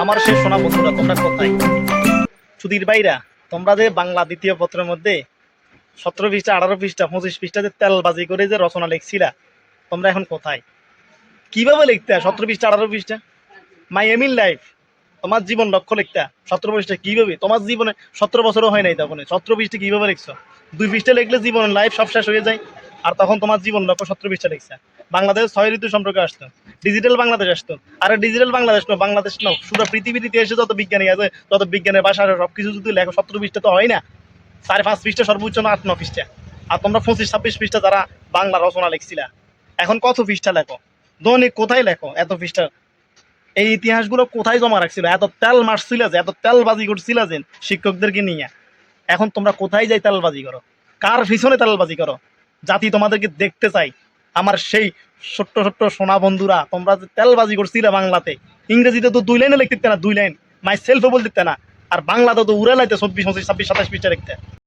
আমার শেষ শোনা বন্ধুরা, তোমরা কোথায়? সুধীর ভাইরা, তোমরা যে বাংলা দ্বিতীয় পত্রের মধ্যে 17 পৃষ্ঠা, 18 পৃষ্ঠা, 25 পৃষ্ঠা যে তেলবাজি করে যে রচনা লিখছিলা, তোমরা এখন কোথায়? কিভাবে লিখতে 17 পৃষ্ঠা, 18 পৃষ্ঠা? মাই এম ইন লাইফ, তোমার জীবন লক্ষ্য লিখতে 17 পৃষ্ঠা কিভাবে? তোমার জীবনে 17 বছরও হয় নাই, তখন 17 পৃষ্ঠা কিভাবে লিখছো? 2 পৃষ্ঠা লিখলে জীবন লাইফ সব শেষ হয়ে যায়, আর তখন তোমার জীবন লক্ষ্য 17 পৃষ্ঠা লিখছে। বাংলাদেশ 6 ঋতু সম্পর্কে আসতো, ডিজিটাল বাংলাদেশ আসতো। আরে digital Bangladesh no, Bangladesh no, শুধু পৃথিবীর ইতিহাসে যত বিজ্ঞানী আছে, যত বিজ্ঞানের ভাষা সবকিছু যদি লেখো 17 পৃষ্ঠা তো হয় না। 4-5 পৃষ্ঠা সর্বোচ্চ না, 8-9 পৃষ্ঠা। আর তোমরা 25-26 পৃষ্ঠা যারা বাংলা রচনা লিখছিলা, এখন কত পৃষ্ঠা লেখো? দৈনিক কোথায় লেখো এত পৃষ্ঠা? এই ইতিহাসগুলো কোথায় জমা রাখছিল? এত তেল মারছিল যে, এত তেলবাজি করছিল যে শিক্ষকদেরকে নিয়ে, এখন তোমরা কোথায় যাই তেলবাজি করো? কার পিছনে তেলবাজি করো? জাতি তোমাদেরকে দেখতে চাই। আমার সেই ছোট্ট ছোট্ট সোনা বন্ধুরা, তোমরা যে তেলবাজি করছিলে বাংলাতে, ইংরেজিতে তো 2 লাইনে লিখতে না, 2 লাইন মাই সেলফও বলতে না, আর বাংলাতে তো উড়ে লাইতে 24, 25, 26, 27 পৃষ্ঠা লিখতে।